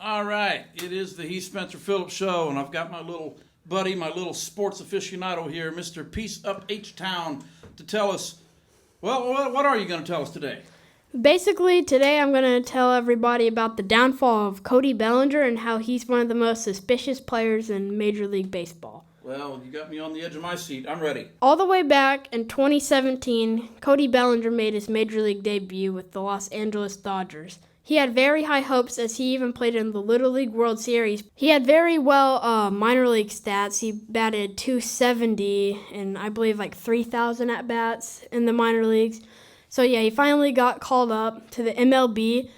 All right, it is the Heath Spencer Phillips Show, and I've got my little buddy, my little sports aficionado here, Mr. Peace Up H-Town, to tell us, well, what are you going to tell us today? Basically, today I'm going to tell everybody about the downfall of Cody Bellinger and how he's one of the most suspicious players in Major League Baseball. Well, you got me on the edge of my seat. I'm ready. All the way back in 2017, Cody Bellinger made his Major League debut with the Los Angeles Dodgers. He had very high hopes as he even played in the Little League World Series. He had very well minor league stats. He batted .270 and I believe like 3,000 at-bats in the minor leagues. So yeah, he finally got called up to the MLB,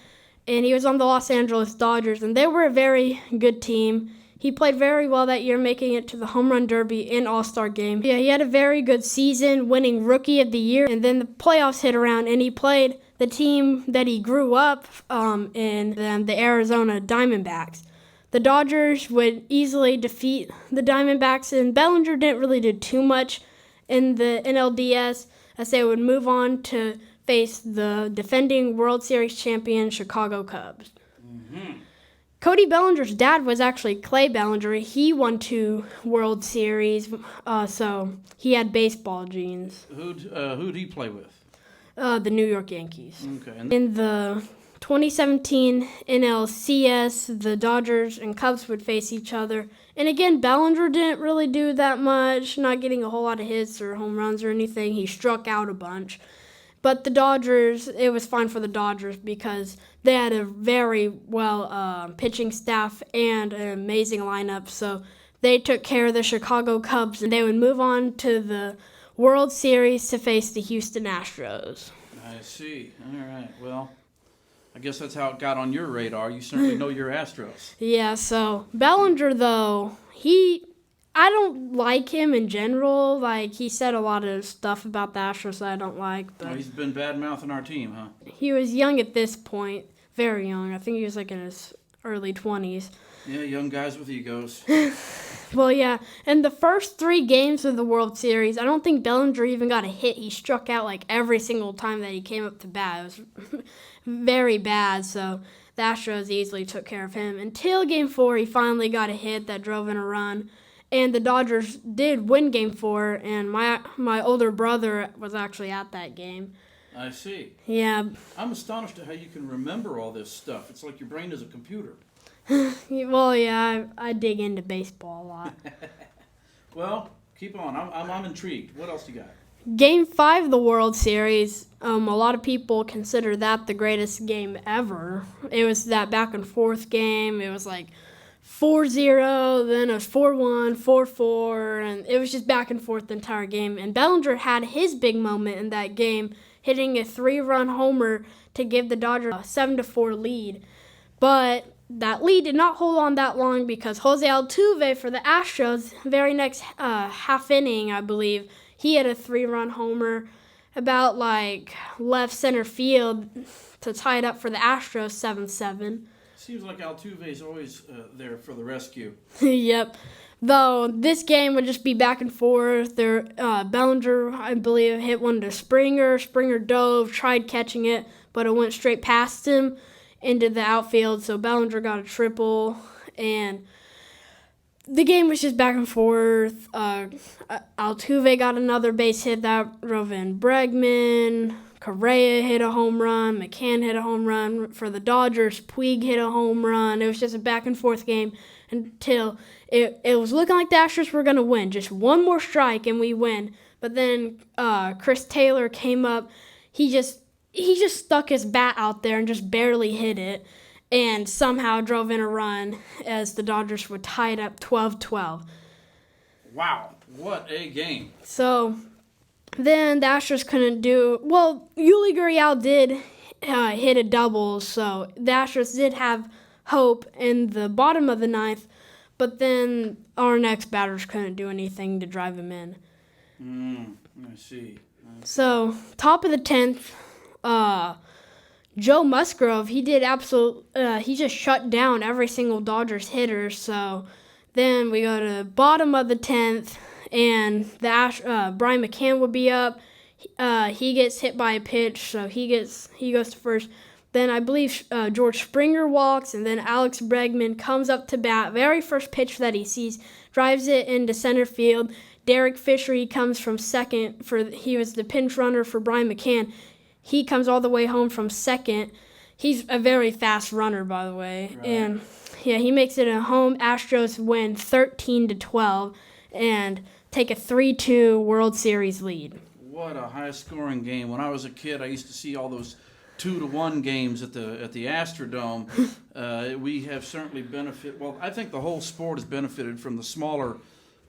and he was on the Los Angeles Dodgers, and they were a very good team. He played very well that year, making it to the Home Run Derby and All-Star Game. Yeah, he had a very good season, winning Rookie of the Year, and then the playoffs hit around, and he played the team that he grew up in, the Arizona Diamondbacks. The Dodgers would easily defeat the Diamondbacks, and Bellinger didn't really do too much in the NLDS, as they would move on to face the defending World Series champion Chicago Cubs. Mm-hmm. Cody Bellinger's dad was actually Clay Bellinger. He won 2 World Series, so he had baseball genes. Who'd he play with? The New York Yankees. Okay. In the 2017 NLCS, the Dodgers and Cubs would face each other. And again, Bellinger didn't really do that much, not getting a whole lot of hits or home runs or anything. He struck out a bunch. But the Dodgers, it was fine for the Dodgers because they had a very well pitching staff and an amazing lineup. So they took care of the Chicago Cubs, and they would move on to the World Series to face the Houston Astros. I see. All right. Well, I guess that's how it got on your radar. You certainly know your Astros. Yeah, so Bellinger, though, I don't like him in general. Like, he said a lot of stuff about the Astros that I don't like. But He's been bad-mouthing our team, huh? he was young at this point, very young. I think he was like in his early 20s. Yeah, young guys with egos. Well, yeah, in the first 3 games of the World Series, I don't think Bellinger even got a hit. He struck out like every single time that he came up to bat. It was very bad, so the Astros easily took care of him. Until Game 4, he finally got a hit that drove in a run, and the Dodgers did win Game 4, and my older brother was actually at that game. I see. Yeah. I'm astonished at how you can remember all this stuff. It's like your brain is a computer. Well, yeah, I dig into baseball a lot. Well, keep on. I'm intrigued. What else you got? Game 5 of the World Series, a lot of people consider that the greatest game ever. It was that back and forth game. It was like 4-0, then it was 4-1, 4-4, and it was just back and forth the entire game. And Bellinger had his big moment in that game, hitting a 3-run homer to give the Dodgers a 7-4 lead. But that lead did not hold on that long because Jose Altuve for the Astros, very next half inning, I believe, he had a 3-run homer about like left center field to tie it up for the Astros 7-7. Seems like Altuve's always there for the rescue. Yep. Though this game would just be back and forth. Bellinger, I believe, hit one to Springer. Springer dove, tried catching it, but it went straight past him into the outfield, so Bellinger got a triple, and the game was just back and forth. Altuve got another base hit that drove in Bregman. Correa hit a home run. McCann hit a home run. For the Dodgers, Puig hit a home run. It was just a back and forth game until it was looking like the Astros were going to win. Just one more strike and we win. But then Chris Taylor came up. He just stuck his bat out there and just barely hit it and somehow drove in a run as the Dodgers would tie it up 12-12. Wow, what a game. So then the Astros couldn't do... Well, Yuli Gurriel did hit a double, so the Astros did have hope in the bottom of the ninth, but then our next batters couldn't do anything to drive him in. I see. So, top of the 10th... Joe Musgrove, he just shut down every single Dodgers hitter. So then we go to bottom of the 10th, and Brian McCann would be up. He gets hit by a pitch, so he goes to first. Then I believe George Springer walks, and then Alex Bregman comes up to bat. Very first pitch that he sees, drives it into center field. Derek Fisher, he comes from second. He was the pinch runner for Brian McCann. He comes all the way home from second. He's a very fast runner, by the way. Right. And yeah, he makes it at home. Astros win 13-12 and take a 3-2 World Series lead. What a high-scoring game! When I was a kid, I used to see all those 2-1 games at the Astrodome. We have certainly benefited. Well, I think the whole sport has benefited from the smaller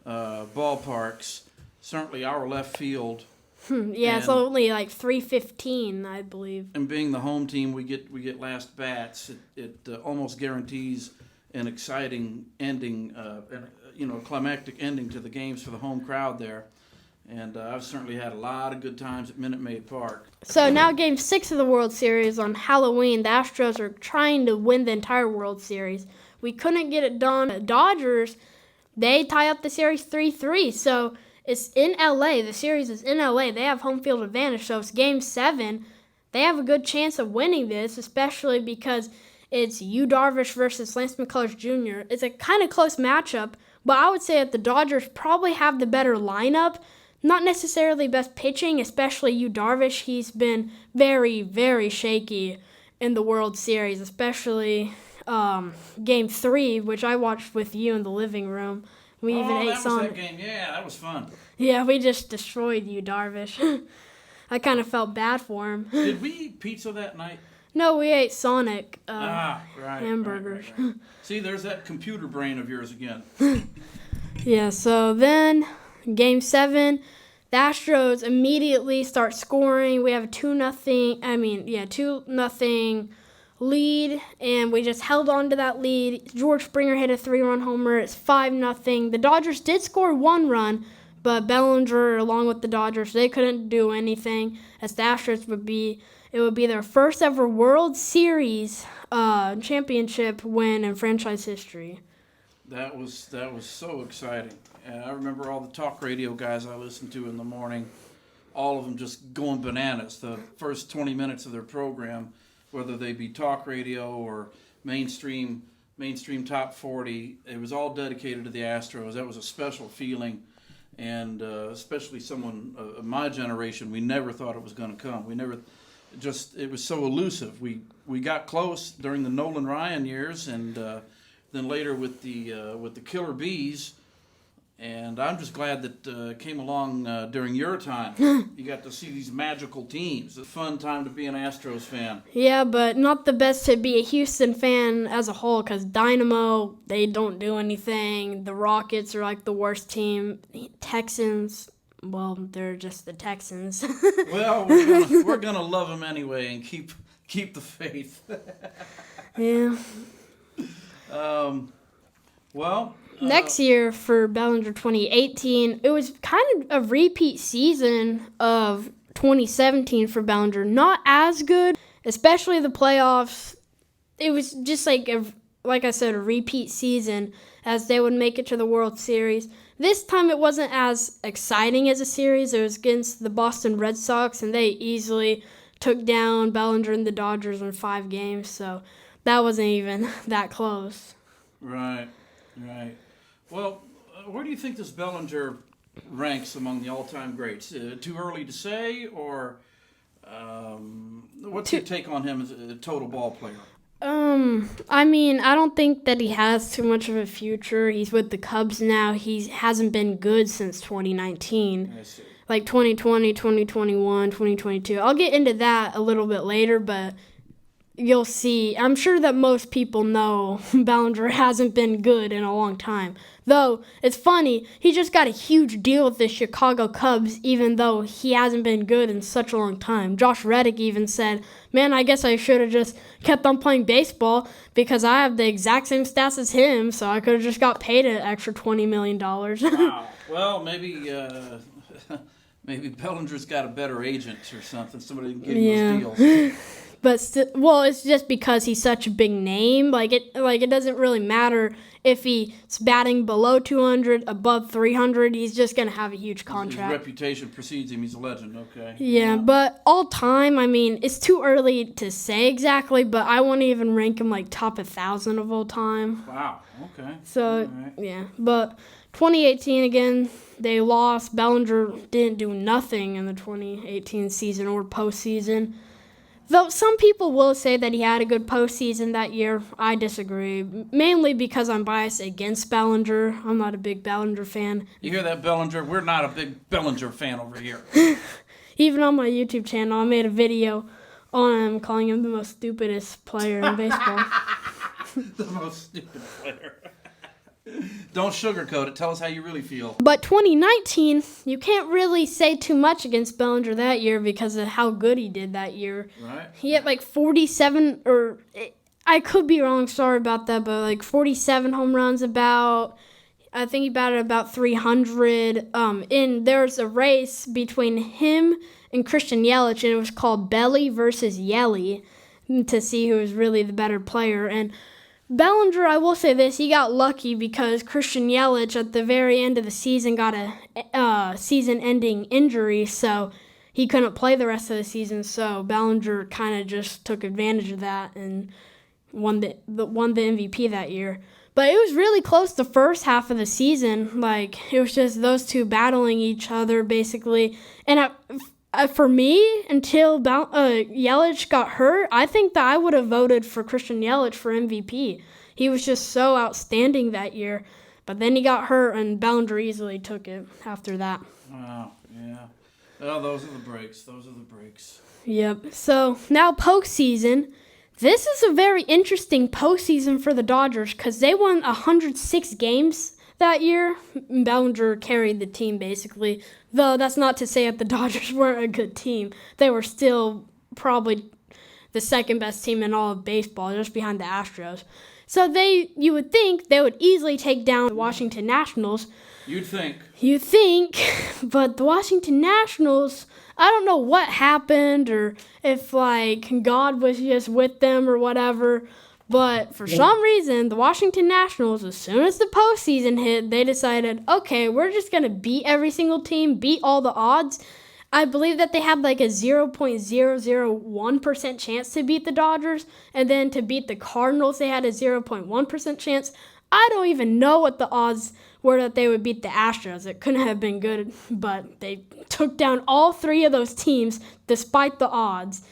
ballparks. Certainly, our left field. Yeah, it's only like 3:15, I believe. And being the home team, we get last bats. It almost guarantees an exciting ending, climactic ending to the games for the home crowd there. And I've certainly had a lot of good times at Minute Maid Park. So now Game 6 of the World Series on Halloween. The Astros are trying to win the entire World Series. We couldn't get it done. The Dodgers, they tie up the series 3-3. So it's in L.A. The series is in L.A. They have home field advantage. So it's Game 7. They have a good chance of winning this, especially because it's Yu Darvish versus Lance McCullers Jr. It's a kind of close matchup, but I would say that the Dodgers probably have the better lineup. Not necessarily best pitching, especially Yu Darvish. He's been very, very shaky in the World Series, especially Game 3, which I watched with you in the living room. We even ate Sonic. That game. Yeah, that was fun. Yeah, we just destroyed Yu Darvish. I kind of felt bad for him. Did we eat pizza that night? No, we ate Sonic hamburgers. Right. See, there's that computer brain of yours again. Yeah, so then Game 7, the Astros immediately start scoring. We have a 2-0 lead, and we just held on to that lead. George Springer hit a 3-run homer. It's 5-0. The Dodgers did score 1 run, but Bellinger, along with the Dodgers, they couldn't do anything, as the Astros would be their first ever World Series championship win in franchise history. That was so exciting. And I remember all the talk radio guys I listened to in the morning, all of them just going bananas. The first 20 minutes of their program, whether they be talk radio or mainstream top 40, it was all dedicated to the Astros. That was a special feeling, and especially someone of my generation, we never thought it was going to come. It was so elusive. We got close during the Nolan Ryan years, and then later with the Killer Bees. And I'm just glad that it came along during your time. You got to see these magical teams. It's a fun time to be an Astros fan. Yeah, but not the best to be a Houston fan as a whole, because Dynamo, they don't do anything. The Rockets are like the worst team. Texans, well, they're just the Texans. Well, we're gonna love them anyway and keep the faith. Yeah. Next year for Bellinger 2018, it was kind of a repeat season of 2017 for Bellinger. Not as good, especially the playoffs. It was just like I said, a repeat season as they would make it to the World Series. This time it wasn't as exciting as a series. It was against the Boston Red Sox, and they easily took down Bellinger and the Dodgers in 5 games, so that wasn't even that close. Right. Well, where do you think this Bellinger ranks among the all-time greats? Too early to say, or what's your take on him as a total ball player? I don't think that he has too much of a future. He's with the Cubs now. He hasn't been good since 2019. I see. Like 2020, 2021, 2022. I'll get into that a little bit later, but you'll see. I'm sure that most people know Bellinger hasn't been good in a long time. Though, it's funny, he just got a huge deal with the Chicago Cubs, even though he hasn't been good in such a long time. Josh Reddick even said, man, I guess I should have just kept on playing baseball because I have the exact same stats as him, so I could have just got paid an extra $20 million. Wow. Well, maybe Bellinger's got a better agent or something. Somebody can give him those deals. but it's just because he's such a big name. It doesn't really matter if he's batting below 200, above 300. He's just gonna have a huge contract. His reputation precedes him. He's a legend. Okay. Yeah, but all time, I mean, it's too early to say exactly, but I wouldn't even rank him like top 1,000 of all time. Wow. Okay. So yeah, but 2018 again, they lost. Bellinger didn't do nothing in the 2018 season or postseason. Though some people will say that he had a good postseason that year, I disagree. Mainly because I'm biased against Bellinger. I'm not a big Bellinger fan. You hear that, Bellinger? We're not a big Bellinger fan over here. Even on my YouTube channel, I made a video on him calling him the most stupidest player in baseball. The most stupid player. Don't sugarcoat it. Tell us how you really feel. But 2019, you can't really say too much against Bellinger that year because of how good he did that year. Right. He had like 47, or I could be wrong, sorry about that, but like 47 home runs I think he batted about 300. And there's a race between him and Christian Yelich, and it was called Belly versus Yelly to see who was really the better player. And Bellinger, I will say this, he got lucky because Christian Yelich at the very end of the season got a season-ending injury, so he couldn't play the rest of the season. So Bellinger kind of just took advantage of that and won the MVP that year. But it was really close the first half of the season. Like, it was just those two battling each other, basically. And for me, until Yelich got hurt, I think that I would have voted for Christian Yelich for MVP. He was just so outstanding that year. But then he got hurt, and Bellinger easily took it after that. Wow, yeah. Well, those are the breaks. Yep. So, now postseason. This is a very interesting postseason for the Dodgers because they won 106 games that year. Bellinger carried the team, basically. Though that's not to say that the Dodgers weren't a good team. They were still probably the second best team in all of baseball, just behind the Astros. So you would think they would easily take down the Washington Nationals. You'd think, but the Washington Nationals, I don't know what happened or if, God was just with them or whatever. But for some reason, the Washington Nationals, as soon as the postseason hit, they decided, okay, we're just going to beat every single team, beat all the odds. I believe that they had a 0.001% chance to beat the Dodgers. And then to beat the Cardinals, they had a 0.1% chance. I don't even know what the odds were that they would beat the Astros. It couldn't have been good, but they took down all three of those teams despite the odds.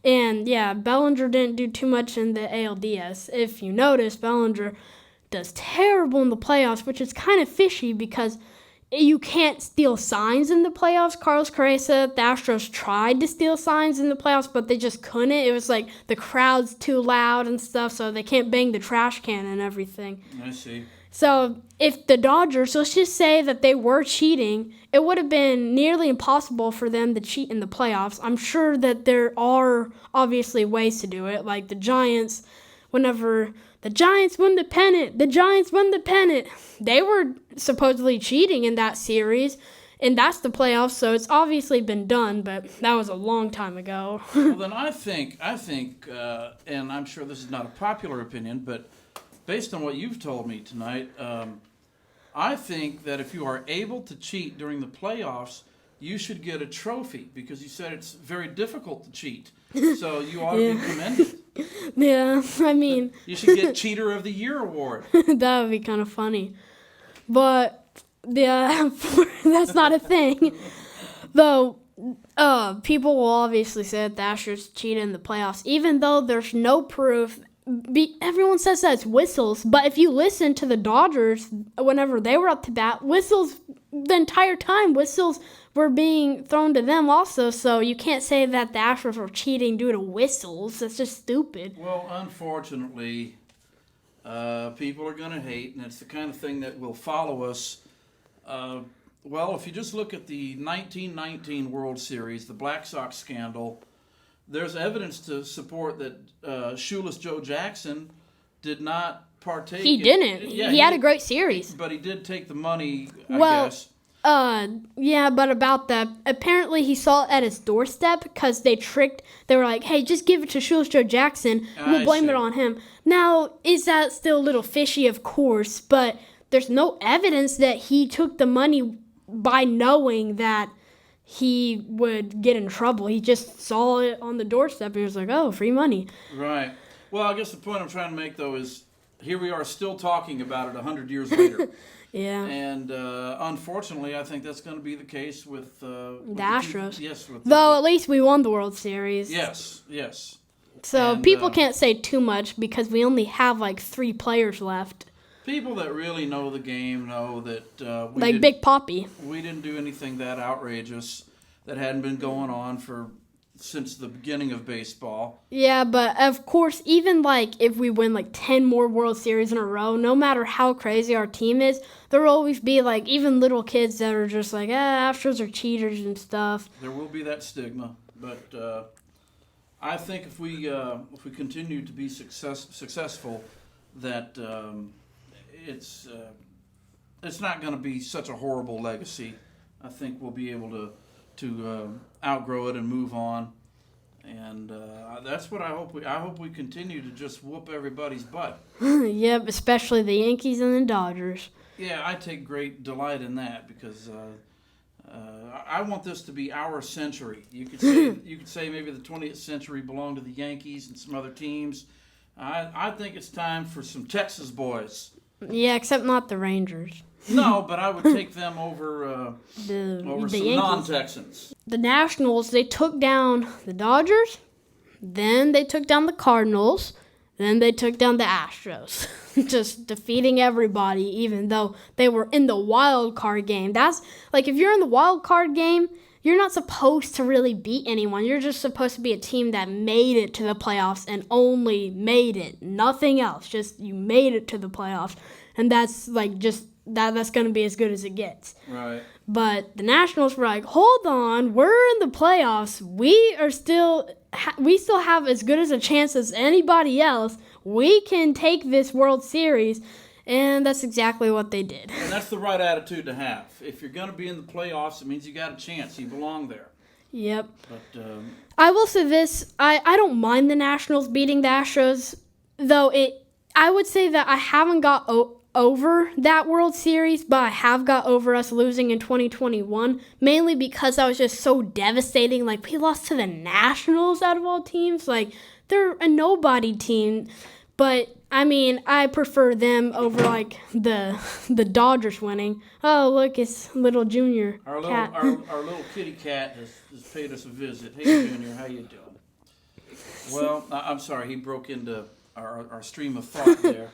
And yeah, Bellinger didn't do too much in the ALDS. If you notice, Bellinger does terrible in the playoffs, which is kind of fishy because you can't steal signs in the playoffs. Carlos Correa said the Astros tried to steal signs in the playoffs, but they just couldn't. It was the crowd's too loud and stuff, so they can't bang the trash can and everything. I see. So if the Dodgers, let's just say that they were cheating, it would have been nearly impossible for them to cheat in the playoffs. I'm sure that there are obviously ways to do it, like the Giants, whenever the Giants won the pennant, they were supposedly cheating in that series, and that's the playoffs, so it's obviously been done, but that was a long time ago. Well, then I think, and I'm sure this is not a popular opinion, but based on what you've told me tonight, I think that if you are able to cheat during the playoffs, you should get a trophy because you said it's very difficult to cheat. So you ought to be commended. Yeah, I mean... You should get Cheater of the Year award. That would be kind of funny. But, yeah, that's not a thing. Though, people will obviously say that the Astros cheated in the playoffs, even though there's no proof. Everyone says that it's whistles, but if you listen to the Dodgers, whenever they were up to bat, whistles, the entire time, whistles were being thrown to them also, so you can't say that the Astros were cheating due to whistles. That's just stupid. Well, unfortunately, people are going to hate, and it's the kind of thing that will follow us. Well, if you just look at the 1919 World Series, the Black Sox scandal, there's evidence to support that Shoeless Joe Jackson did not partake. He didn't. Yeah, he had a great series. But he did take the money, I guess. Yeah, but about that, apparently he saw it at his doorstep because they were like, hey, just give it to Shoeless Joe Jackson, and we'll blame it on him. Now, is that still a little fishy? Of course, but there's no evidence that he took the money by knowing that he would get in trouble. He just saw it on the doorstep and he was like, oh, free money. Right. Well, I guess the point I'm trying to make, though, is here we are still talking about it 100 years later. Yeah. And unfortunately, I think that's going to be the case with the Astros. Yes. Though at least we won the World Series. Yes. So people can't say too much because we only have like 3 players left. People that really know the game know that Big Papi. We didn't do anything that outrageous that hadn't been going on since the beginning of baseball. Yeah, but of course, even like if we win like 10 more World Series in a row, no matter how crazy our team is, there will always be like even little kids that are just like, Astros are cheaters and stuff. There will be that stigma, but I think if we continue to be successful, that it's not going to be such a horrible legacy. I think we'll be able to outgrow it and move on, and that's what I hope. I hope we continue to just whoop everybody's butt. Yep, especially the Yankees and the Dodgers. Yeah, I take great delight in that because I want this to be our century. You could say maybe the 20th century belonged to the Yankees and some other teams. I think it's time for some Texas boys. Yeah, except not the Rangers. No, but I would take them over the some Yankees. non-Texans. The Nationals, they took down the Dodgers, then they took down the Cardinals, then they took down the Astros. Just defeating everybody, even though they were in the wild card game. That's like if you're in the wild card game, you're not supposed to really beat anyone. You're just supposed to be a team that made it to the playoffs and only made it. Nothing else. Just you made it to the playoffs. And that's like just that's going to be as good as it gets. Right. But the Nationals were like, hold on, we're in the playoffs. We still have as good as a chance as anybody else. We can take this World Series. And that's exactly what they did. And that's the right attitude to have. If you're going to be in the playoffs, it means you got a chance. You belong there. Yep. But I will say this. I don't mind the Nationals beating the Astros, though I would say that I haven't got over that World Series, but I have got over us losing in 2021, mainly because that was just so devastating. Like, we lost to the Nationals out of all teams. Like, they're a nobody team. But, I mean, I prefer them over, like, the Dodgers winning. Oh, look, it's little Junior cat. Our little kitty cat has paid us a visit. Hey, Junior, how you doing? Well, I'm sorry, he broke into our stream of thought there.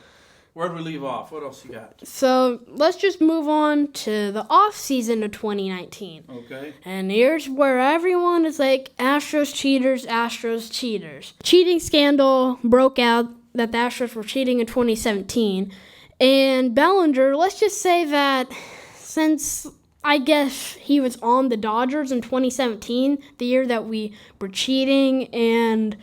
Where'd we leave off? What else you got? So, let's just move on to the off-season of 2019. Okay. And here's where everyone is like, Astros cheaters, Astros cheaters. Cheating scandal broke out that the Astros were cheating in 2017. And Bellinger, let's just say that since I guess he was on the Dodgers in 2017, the year that we were cheating and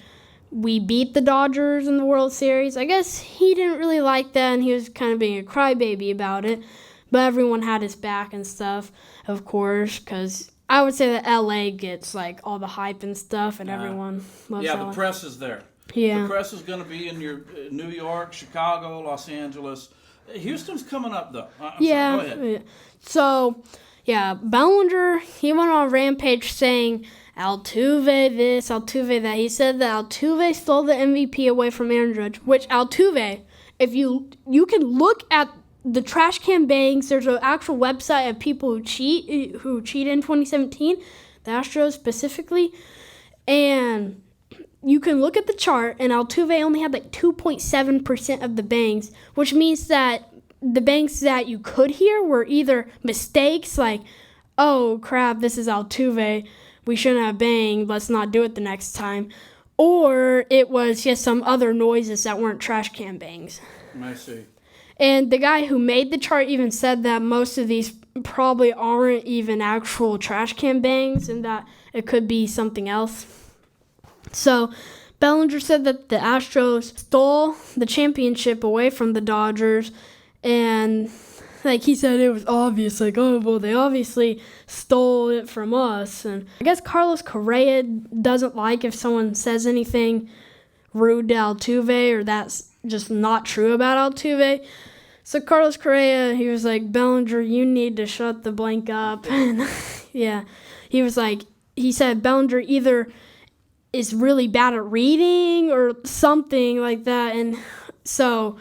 we beat the Dodgers in the World Series, I guess he didn't really like that and he was kind of being a crybaby about it. But everyone had his back and stuff, of course, because I would say that LA gets like all the hype and stuff and everyone loves LA. The press is there. Yeah. The press is going to be in your New York, Chicago, Los Angeles. Houston's coming up, though. Sorry, go ahead. So, Bellinger, he went on a rampage saying Altuve this, Altuve that. He said that Altuve stole the MVP away from Aaron Judge, which Altuve, if you can look at the trash can bangs, there's an actual website of people who cheated in 2017, the Astros specifically, and you can look at the chart, and Altuve only had like 2.7% of the bangs, which means that the bangs that you could hear were either mistakes, like, oh crap, this is Altuve, we shouldn't have banged, let's not do it the next time, or it was just some other noises that weren't trash can bangs. I see. And the guy who made the chart even said that most of these probably aren't even actual trash can bangs and that it could be something else. So, Bellinger said that the Astros stole the championship away from the Dodgers, and like he said it was obvious, like, oh, well, they obviously stole it from us. And I guess Carlos Correa doesn't like if someone says anything rude to Altuve or that's just not true about Altuve. So Carlos Correa, he was like, Bellinger, you need to shut the blank up. And yeah, he was like, he said Bellinger either is really bad at reading or something like that. And so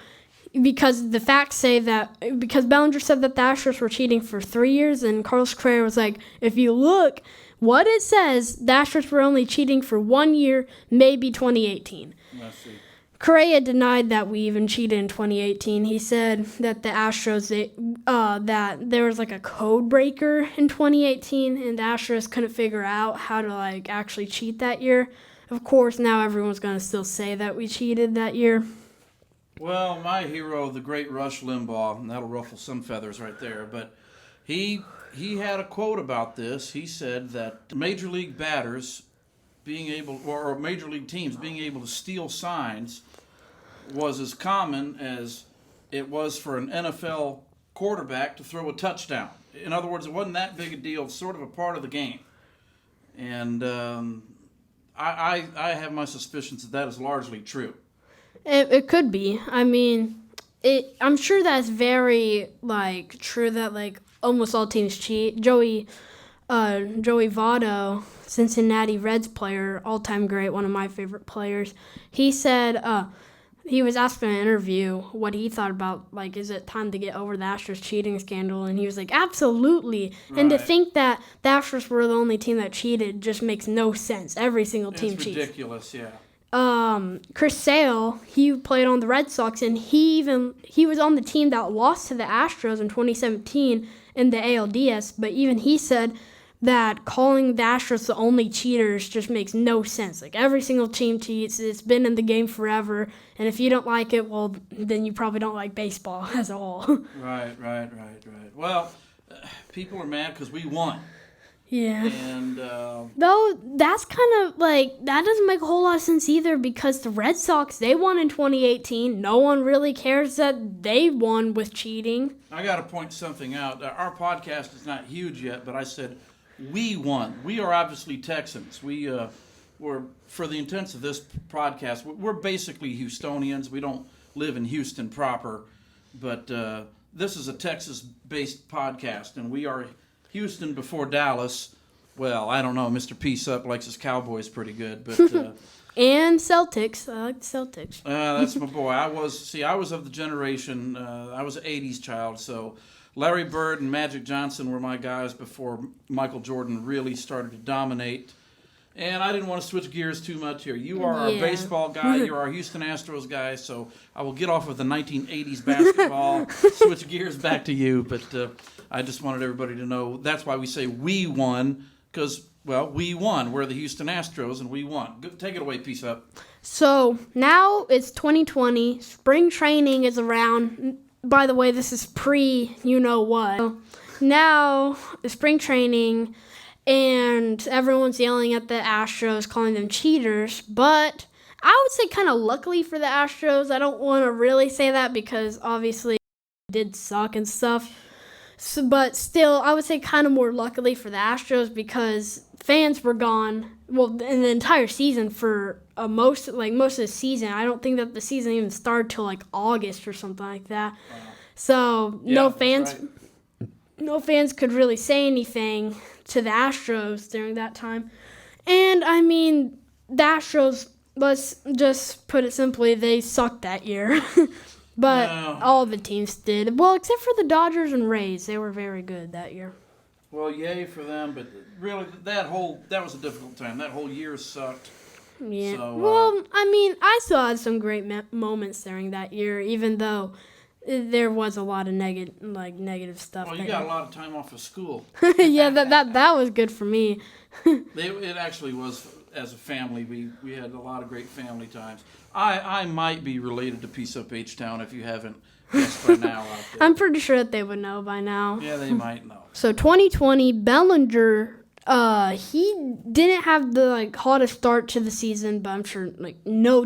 because the facts say that, because Bellinger said that the Astros were cheating for 3 years, and Carlos Correa was like, if you look what it says, the Astros were only cheating for 1 year, maybe 2018. Let's see. Correa denied that we even cheated in 2018. He said that the Astros, that there was like a code breaker in 2018, and the Astros couldn't figure out how to like actually cheat that year. Of course, now everyone's going to still say that we cheated that year. Well, my hero, the great Rush Limbaugh, and that'll ruffle some feathers right there, but he had a quote about this. He said that major league batters being able, or major league teams being able to steal signs was as common as it was for an NFL quarterback to throw a touchdown. In other words, it wasn't that big a deal. It's sort of a part of the game. And I have my suspicions that is largely true. It could be. I mean, I'm sure that's very like true that like almost all teams cheat. Joey Votto, Cincinnati Reds player, all-time great, one of my favorite players. He said he was asked in an interview what he thought about, like, is it time to get over the Astros cheating scandal? And he was like, absolutely. Right. And to think that the Astros were the only team that cheated just makes no sense. Every single team cheats. It's ridiculous, yeah. Chris Sale, he played on the Red Sox, and he was on the team that lost to the Astros in 2017 in the ALDS, but even he said that calling the Astros the only cheaters just makes no sense. Like, every single team cheats. It's been in the game forever, and if you don't like it, well, then you probably don't like baseball as a whole. Right. Well, people are mad because we won. Yeah. And though that's kind of like, that doesn't make a whole lot of sense either, because the Red Sox, they won in 2018. No one really cares that they won with cheating. I got to point something out. Our podcast is not huge yet, but I said we won. We are obviously Texans. We're, for the intents of this podcast, we're basically Houstonians. We don't live in Houston proper, but this is a Texas-based podcast, and we are Houston before Dallas. Well, I don't know. Mr. Peace Up likes his Cowboys pretty good, but and Celtics. I like the Celtics. That's my boy. I was of the generation. I was an '80s child, so Larry Bird and Magic Johnson were my guys before Michael Jordan really started to dominate. And I didn't want to switch gears too much here. You are our baseball guy. You're our Houston Astros guy. So I will get off with the 1980s basketball, switch gears back to you. But I just wanted everybody to know that's why we say we won, because, well, we won. We're the Houston Astros, and we won. Take it away, Peace Up. So now it's 2020. Spring training is around. By the way, this is pre-you-know-what. Now, spring training, and everyone's yelling at the Astros, calling them cheaters. But I would say kind of luckily for the Astros. I don't want to really say that because obviously it did suck and stuff. So, but still, I would say kind of more luckily for the Astros because fans were gone, well, in the entire season for most of the season. I don't think that the season even started till like August or something like that. Wow. So no fans could really say anything to the Astros during that time. And I mean, the Astros, let's just put it simply, they sucked that year. But all the teams did. Well, except for the Dodgers and Rays. They were very good that year. Well, yay for them, but really that was a difficult time. That whole year sucked. Yeah. So, well, I mean, I still had some great moments during that year, even though there was a lot of negative stuff. Well, you got a lot of time off of school. Yeah, that was good for me. It actually was. As a family, we had a lot of great family times. I might be related to Peace Up H-Town if you haven't guessed by now out there. I'm pretty sure that they would know by now. Yeah, they might know. So 2020, Bellinger He didn't have the hottest start to the season, but I'm sure no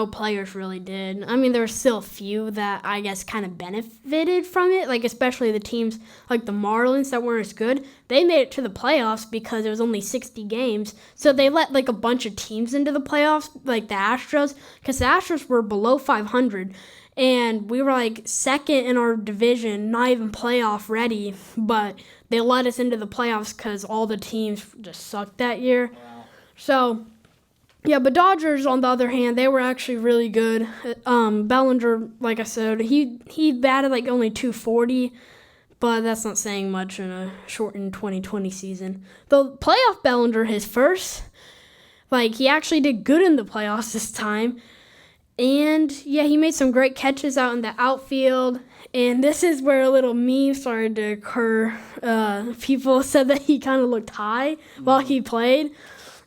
players really did. I mean, there were still a few that I guess kind of benefited from it, especially the teams like the Marlins that weren't as good. They made it to the playoffs because it was only 60 games, so they let a bunch of teams into the playoffs, like the Astros, because the Astros were below 500. And we were second in our division, not even playoff ready, but they let us into the playoffs because all the teams just sucked that year. Wow. So, yeah, but Dodgers, on the other hand, they were actually really good. Bellinger, like I said, he batted only 240, but that's not saying much in a shortened 2020 season. The playoff Bellinger, his first, he actually did good in the playoffs this time. And, yeah, he made some great catches out in the outfield. And this is where a little meme started to occur. People said that he kind of looked high while he played.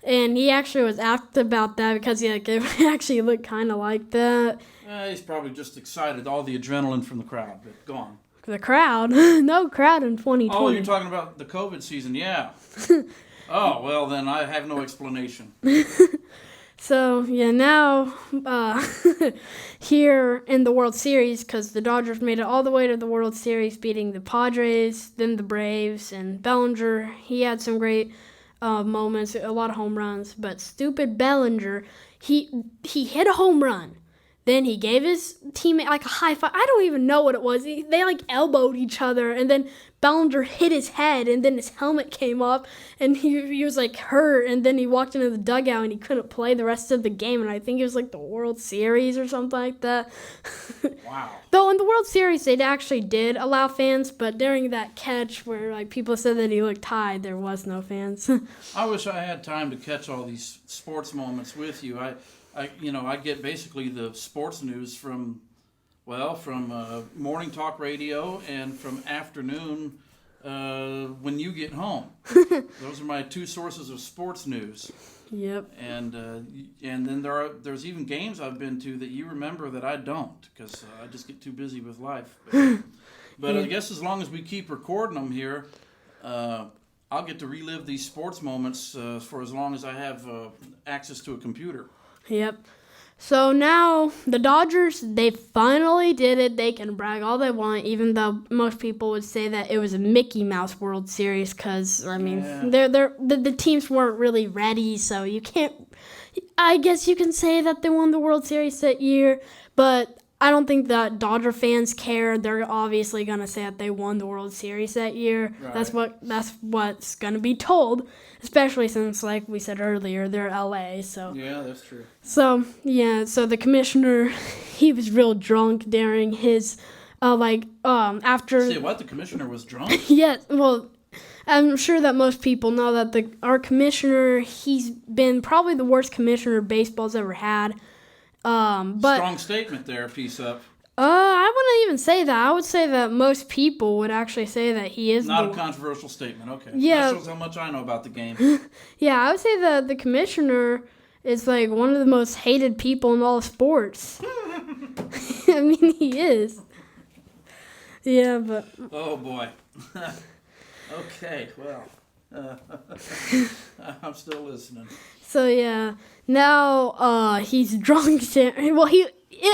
And he actually was asked about that because it actually looked kind of like that. He's probably just excited. All the adrenaline from the crowd. But go on. The crowd? No crowd in 2020. Oh, you're talking about the COVID season. Yeah. Oh, well, then I have no explanation. So, yeah, now here in the World Series, because the Dodgers made it all the way to the World Series, beating the Padres, then the Braves, and Bellinger. He had some great moments, a lot of home runs, but stupid Bellinger, he hit a home run. Then he gave his teammate a high five. I don't even know what it was. They elbowed each other, and then Bellinger hit his head, and then his helmet came off, and he was hurt, and then he walked into the dugout, and he couldn't play the rest of the game, and I think it was the World Series or something like that. Wow. Though in the World Series, they actually did allow fans, but during that catch where people said that he looked high, there was no fans. I wish I had time to catch all these sports moments with you. I get basically the sports news from morning talk radio and from afternoon when you get home. Those are my two sources of sports news. Yep. And then there's even games I've been to that you remember that I don't because I just get too busy with life. But Yeah. I guess as long as we keep recording them here, I'll get to relive these sports moments for as long as I have access to a computer. Yep. So now the Dodgers, they finally did it. They can brag all they want, even though most people would say that it was a Mickey Mouse World Series because, the teams weren't really ready, so you can't, I guess you can say that they won the World Series that year, but I don't think that Dodger fans care. They're obviously going to say that they won the World Series that year. Right. That's what's going to be told, especially since, like we said earlier, they're LA. So Yeah, that's true. So the commissioner, he was real drunk during his after. Say what? The commissioner was drunk? Yeah, well, I'm sure that most people know that our commissioner, he's been probably the worst commissioner baseball's ever had. But Strong statement there, piece up. I wouldn't even say that. I would say that most people would actually say that he is Not a controversial statement, okay. Yeah. That shows how much I know about the game. Yeah, I would say that the commissioner is one of the most hated people in all of sports. I mean, he is. Yeah, but Oh, boy. Okay, well. I'm still listening. so yeah, now he's drunk. Well,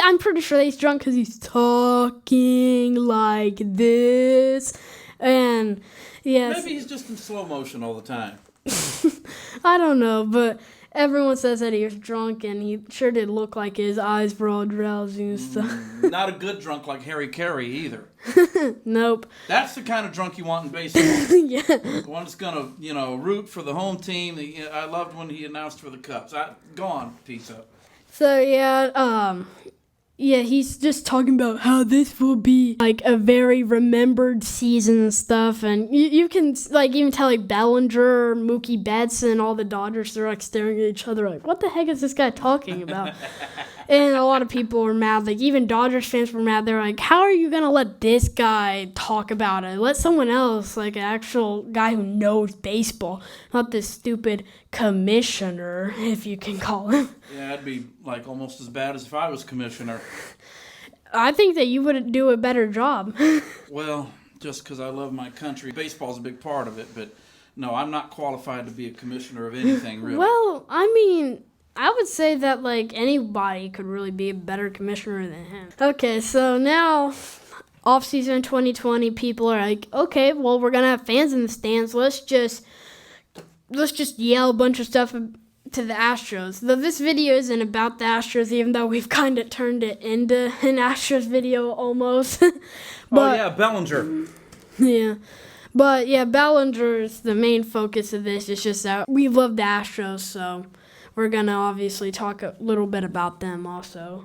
I'm pretty sure that he's drunk because he's talking like this, and yes, Maybe he's just in slow motion all the time. I don't know, but everyone says that he was drunk, and he sure did look like his eyes were all drowsy and stuff. Not a good drunk like Harry Carey either. Nope. That's the kind of drunk you want in baseball. Yeah. The one that's going to, root for the home team. I loved when he announced for the Cubs. Go on, piece up. So yeah, he's just talking about how this will be a very remembered season and stuff, and you can even tell Bellinger, Mookie Betts, and all the Dodgers, they're staring at each other what the heck is this guy talking about? And a lot of people were mad, even Dodgers fans were mad. They're how are you gonna let this guy talk about it? Let someone else, an actual guy who knows baseball, not this stupid commissioner, if you can call him. Yeah, that'd be almost as bad as if I was commissioner. I think that you would do a better job. Well, just because I love my country. Baseball's a big part of it, but no, I'm not qualified to be a commissioner of anything, really. Well, I mean, I would say that, like, anybody could really be a better commissioner than him. Okay, so now, off-season 2020, people are like, okay, well, we're going to have fans in the stands. Let's just yell a bunch of stuff to the Astros. Though this video isn't about the Astros, even though we've kind of turned it into an Astros video almost. Bellinger. Yeah. But, yeah, Bellinger is the main focus of this. It's just that we love the Astros, so we're going to obviously talk a little bit about them also.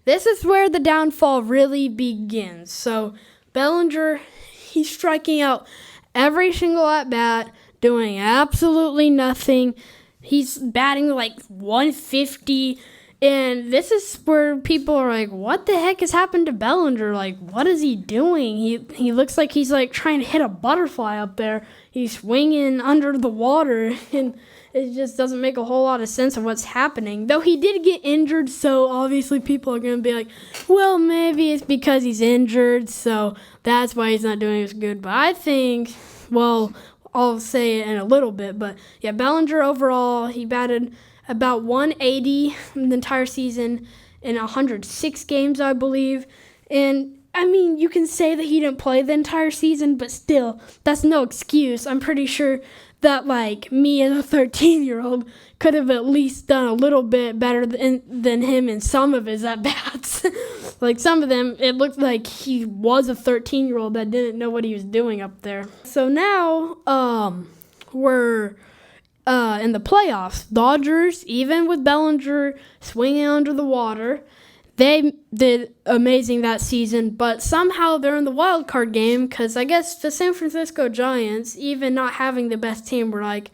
This is where the downfall really begins. So, Bellinger, he's striking out every single at-bat, doing absolutely nothing. He's batting like 150. And this is where people are like, what the heck has happened to Bellinger? Like, what is he doing? He looks like he's like trying to hit a butterfly up there. He's swinging under the water, and it just doesn't make a whole lot of sense of what's happening. Though he did get injured, so obviously people are going to be like, well, maybe it's because he's injured, so that's why he's not doing as good. But I think, well, I'll say it in a little bit, but yeah, Bellinger overall, he batted about 180 the entire season in 106 games, I believe. And, I mean, you can say that he didn't play the entire season, but still, that's no excuse. I'm pretty sure that, like, me as a 13-year-old could have at least done a little bit better than him in some of his at-bats. Like, some of them, it looked like he was a 13-year-old that didn't know what he was doing up there. So now, we're in the playoffs. Dodgers, even with Bellinger swinging under the water, they did amazing that season, but somehow they're in the wild card game because I guess the San Francisco Giants, even not having the best team, were like,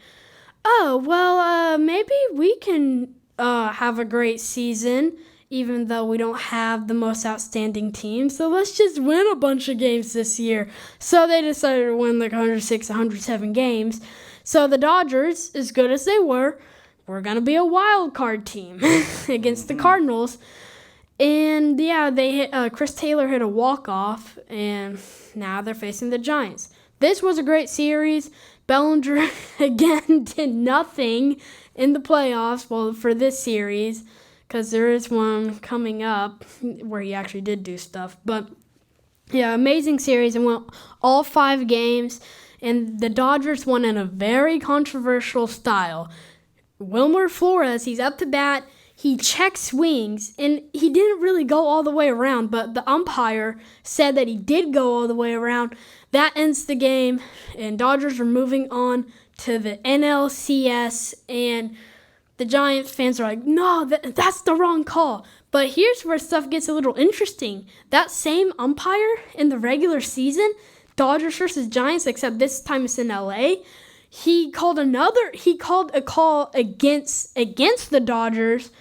oh, well, maybe we can have a great season, even though we don't have the most outstanding team. So let's just win a bunch of games this year. So they decided to win like 106, 107 games. So the Dodgers, as good as they were going to be a wild card team against the Cardinals. And, yeah, they hit, Chris Taylor hit a walk-off, and now they're facing the Giants. This was a great series. Bellinger, again, did nothing in the playoffs, well, for this series, because there is one coming up where he actually did do stuff. But, yeah, amazing series. It went all 5 games, and the Dodgers won in a very controversial style. Wilmer Flores, he's up to bat. He check swings, and he didn't really go all the way around, but the umpire said that he did go all the way around. That ends the game, and Dodgers are moving on to the NLCS, and the Giants fans are like, no, that's the wrong call. But here's where stuff gets a little interesting. That same umpire in the regular season, Dodgers versus Giants, except this time it's in LA, he called a call against the Dodgers,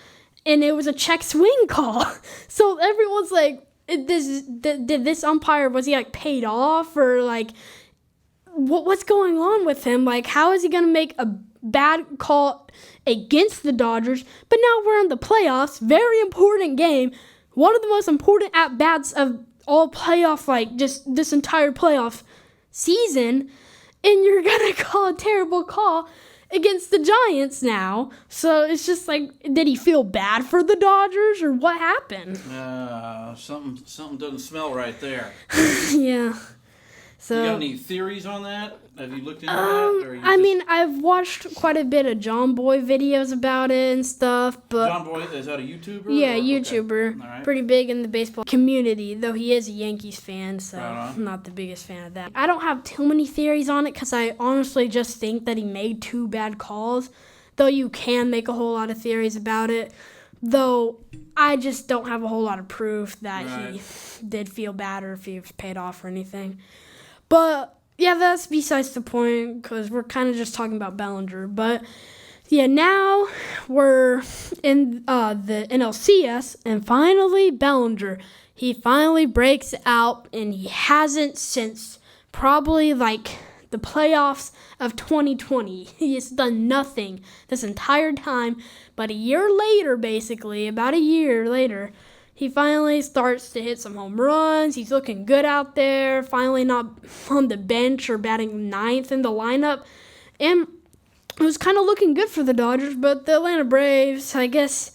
and it was a check swing call. So everyone's like, did this umpire, was he like paid off, or like what's going on with him? Like, how is he going to make a bad call against the Dodgers? But now we're in the playoffs, very important game, one of the most important at-bats of all playoff, like just this entire playoff season, and you're going to call a terrible call against the Giants now. So it's just like, did he feel bad for the Dodgers, or what happened? Something doesn't smell right there. Yeah. So, you got any theories on that? Have you looked into that? Or I mean, I've watched quite a bit of John Boy videos about it and stuff, but... John Boy, is that a YouTuber? Yeah, or? YouTuber. Okay. All right. Pretty big in the baseball community, though he is a Yankees fan, so I'm not the biggest fan of that. I don't have too many theories on it, because I honestly just think that he made 2 bad calls, though you can make a whole lot of theories about it, though I just don't have a whole lot of proof that he did feel bad, or if he was paid off or anything. But, yeah, that's besides the point, because we're kind of just talking about Bellinger. But, yeah, now we're in the NLCS, and finally Bellinger, he finally breaks out, and he hasn't since probably, like, the playoffs of 2020. He has done nothing this entire time, but a year later, basically, about a year later, he finally starts to hit some home runs. He's looking good out there, finally not on the bench or batting 9th in the lineup. And it was kind of looking good for the Dodgers, but the Atlanta Braves, I guess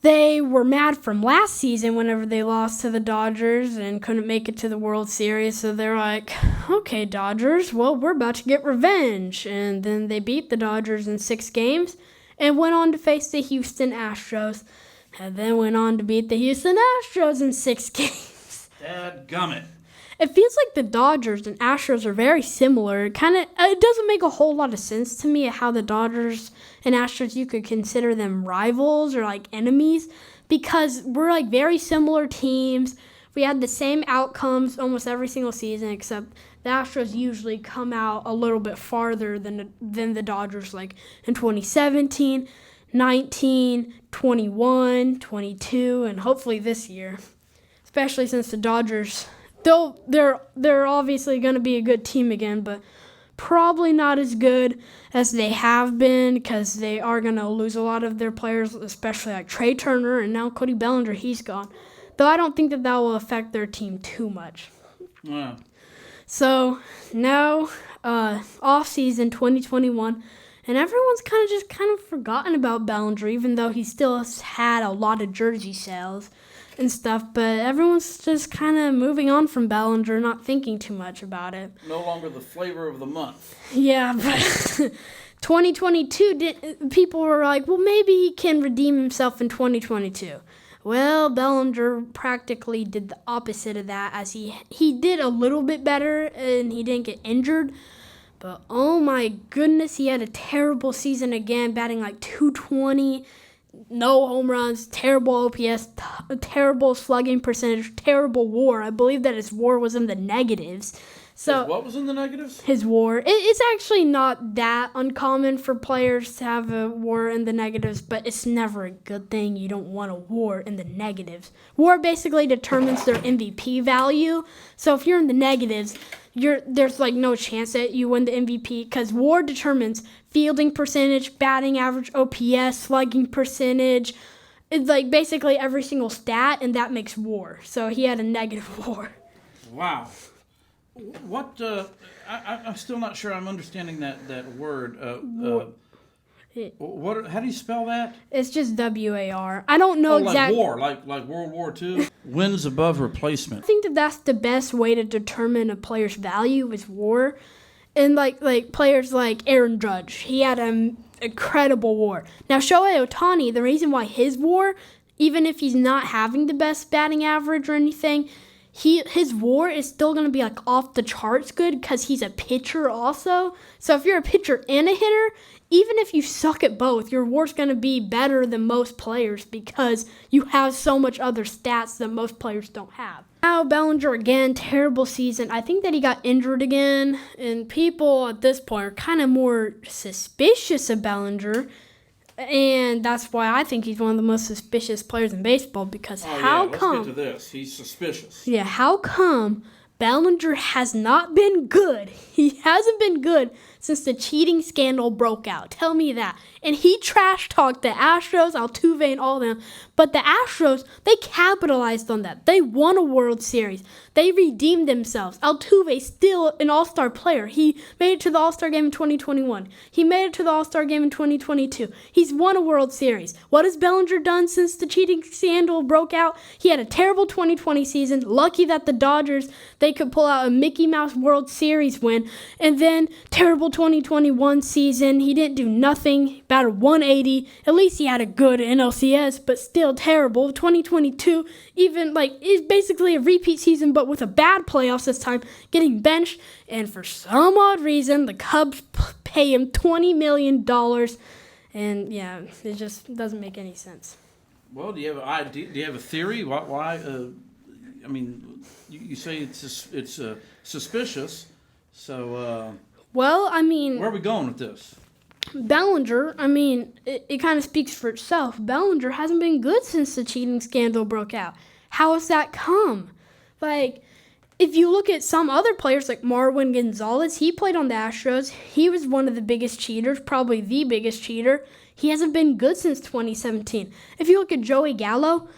they were mad from last season whenever they lost to the Dodgers and couldn't make it to the World Series. So they're like, okay, Dodgers, well, we're about to get revenge. And then they beat the Dodgers in 6 games and went on to face the Houston Astros. And then went on to beat the Houston Astros in 6 games. Dadgummit. It feels like the Dodgers and Astros are very similar. It doesn't make a whole lot of sense to me how the Dodgers and Astros, you could consider them rivals or like enemies, because we're like very similar teams. We had the same outcomes almost every single season, except the Astros usually come out a little bit farther than the Dodgers, like in 2017, 19, 21, 22, and hopefully this year, especially since the Dodgers, they're obviously going to be a good team again, but probably not as good as they have been, because they are going to lose a lot of their players, especially like Trey Turner, and now Cody Bellinger, he's gone. Though I don't think that will affect their team too much. Yeah. So now, off-season 2021, and everyone's kind of forgotten about Bellinger, even though he still has had a lot of jersey sales and stuff, but everyone's just kind of moving on from Bellinger, not thinking too much about it. No longer the flavor of the month. Yeah, but 2022, people were like, well, maybe he can redeem himself in 2022. Well, Bellinger practically did the opposite of that, as he did a little bit better and he didn't get injured. But oh my goodness, he had a terrible season again, batting like 220. No home runs, terrible OPS, terrible slugging percentage, terrible WAR. I believe that his WAR was in the negatives. So what was in the negatives? His WAR. It's actually not that uncommon for players to have a WAR in the negatives, but it's never a good thing. You don't want a WAR in the negatives. WAR basically determines their MVP value. So if you're in the negatives, there's like no chance that you win the MVP, because WAR determines fielding percentage, batting average, OPS, slugging percentage. It's like basically every single stat, and that makes WAR. So he had a negative WAR. Wow. What? I'm still not sure I'm understanding that word. What? How do you spell that? It's just WAR. I don't know exactly. Like war, like World War II. Wins above replacement. I think that's the best way to determine a player's value is WAR. And like players like Aaron Judge, he had an incredible WAR. Now Shohei Ohtani, the reason why his WAR, even if he's not having the best batting average or anything, his WAR is still going to be like off the charts good, because he's a pitcher also. So if you're a pitcher and a hitter, even if you suck at both, your WAR's going to be better than most players, because you have so much other stats that most players don't have. Now Bellinger again, terrible season. I think that he got injured again, and people at this point are kind of more suspicious of Bellinger. And that's why I think he's one of the most suspicious players in baseball, because come... Let's get to this. He's suspicious. Yeah, how come Bellinger has not been good? He hasn't been good since the cheating scandal broke out. Tell me that. And he trash-talked the Astros, Altuve, and all them. But the Astros, they capitalized on that. They won a World Series. They redeemed themselves. Altuve, still an all-star player. He made it to the All-Star game in 2021. He made it to the All-Star game in 2022. He's won a World Series. What has Bellinger done since the cheating scandal broke out? He had a terrible 2020 season. Lucky that the Dodgers, they could pull out a Mickey Mouse World Series win. And then terrible 2021 season. He didn't do nothing. Batted 180. At least he had a good NLCS, but still terrible. 2022, even is basically a repeat season, but with a bad playoffs this time, getting benched. And for some odd reason, the Cubs pay him $20 million. And yeah, it just doesn't make any sense. Well, do you have an idea? Do you have a theory? Why? I mean, you say it's suspicious. So. Well, I mean, where are we going with this? Bellinger, I mean, it kind of speaks for itself. Bellinger hasn't been good since the cheating scandal broke out. How has that come? If you look at some other players like Marwin Gonzalez, he played on the Astros. He was one of the biggest cheaters, probably the biggest cheater. He hasn't been good since 2017. If you look at Joey Gallo,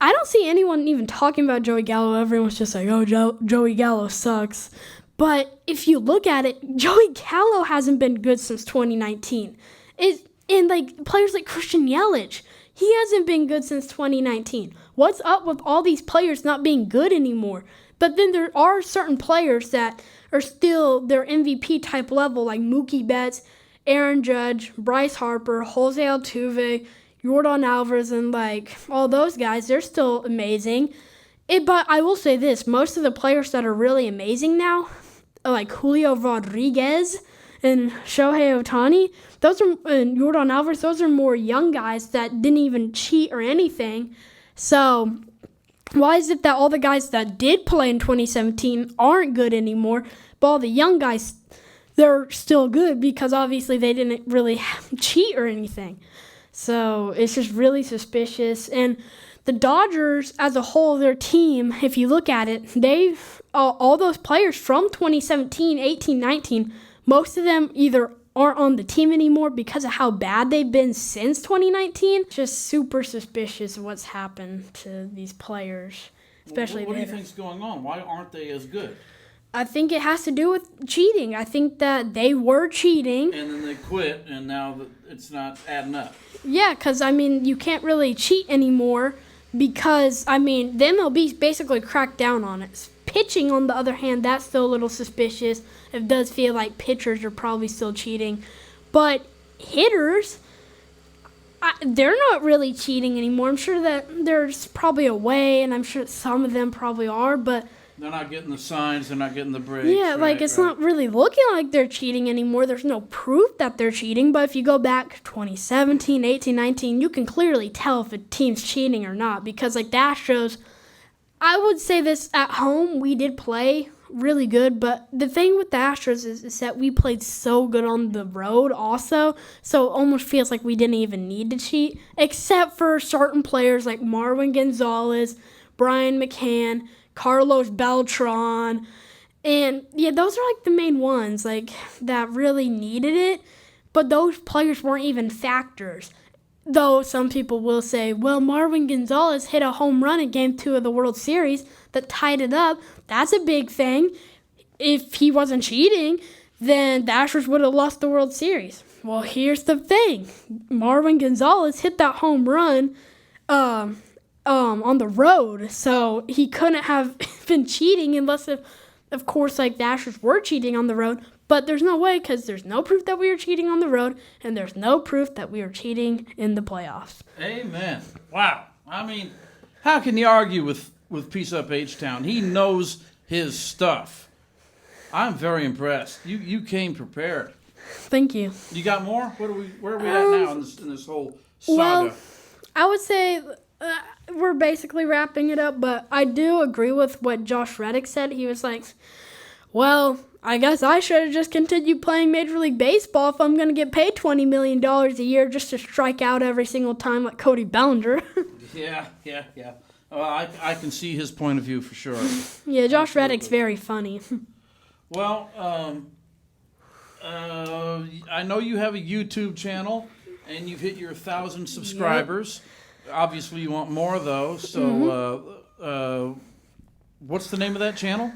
I don't see anyone even talking about Joey Gallo. Everyone's just like, oh, Joey Gallo sucks. But if you look at it, Joey Gallo hasn't been good since 2019. And like players like Christian Yelich, he hasn't been good since 2019. What's up with all these players not being good anymore? But then there are certain players that are still their MVP type level, like Mookie Betts, Aaron Judge, Bryce Harper, Jose Altuve, Yordan Alvarez, and like all those guys. They're still amazing. But I will say this, most of the players that are really amazing now, like Julio Rodriguez and Shohei Ohtani, and Yordan Alvarez, those are more young guys that didn't even cheat or anything. So why is it that all the guys that did play in 2017 aren't good anymore, but all the young guys, they're still good because obviously they didn't really cheat or anything. So it's just really suspicious. And the Dodgers as a whole, their team, if you look at it, they've all those players from 2017, 18, 19, most of them either aren't on the team anymore because of how bad they've been since 2019. Just super suspicious of what's happened to these players, especially What do you think's going on? Why aren't they as good? I think it has to do with cheating. I think that they were cheating. And then they quit, and now it's not adding up. Yeah, because, you can't really cheat anymore because, the MLB basically cracked down on it. Pitching, on the other hand, that's still a little suspicious. It does feel like pitchers are probably still cheating. But hitters, they're not really cheating anymore. I'm sure that there's probably a way, and I'm sure some of them probably are, but they're not getting the signs, they're not getting the breaks. Yeah, it's not really looking like they're cheating anymore. There's no proof that they're cheating, but if you go back 2017, 18, 19, you can clearly tell if a team's cheating or not because, the Astros, I would say this, at home, we did play really good, but the thing with the Astros is that we played so good on the road also, so it almost feels like we didn't even need to cheat, except for certain players like Marwin Gonzalez, Brian McCann, Carlos Beltran, and yeah, those are the main ones that really needed it, but those players weren't even factors. Though some people will say, well, Marwin Gonzalez hit a home run in Game 2 of the World Series that tied it up. That's a big thing. If he wasn't cheating, then the Astros would have lost the World Series. Well, here's the thing. Marwin Gonzalez hit that home run on the road, so he couldn't have been cheating unless, of course, the Astros were cheating on the road. But there's no way because there's no proof that we were cheating on the road, and there's no proof that we were cheating in the playoffs. Amen. Wow. How can you argue with Peace Up H-Town? He knows his stuff. I'm very impressed. You came prepared. Thank you. You got more? Where are we at now in this whole saga? Well, I would say we're basically wrapping it up, but I do agree with what Josh Reddick said. He was like, well, I guess I should have just continued playing Major League Baseball if I'm going to get paid $20 million a year just to strike out every single time like Cody Bellinger. Yeah. Well, I can see his point of view for sure. Yeah, Josh Reddick's very funny. Well, I know you have a YouTube channel, and you've hit your 1,000 subscribers. Yep. Obviously, you want more of those, so what's the name of that channel?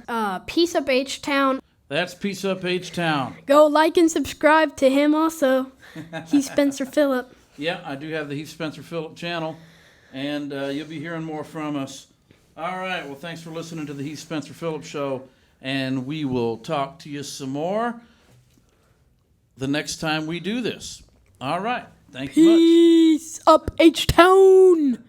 Peace Up H-Town. That's Peace Up H-Town. Go like and subscribe to him also. He's Spencer Phillip. Yeah, I do have the Heath Spencer Phillip channel, and you'll be hearing more from us. All right, well, thanks for listening to the Heath Spencer Phillip Show, and we will talk to you some more the next time we do this. All right, thank you much. Peace Up H-Town.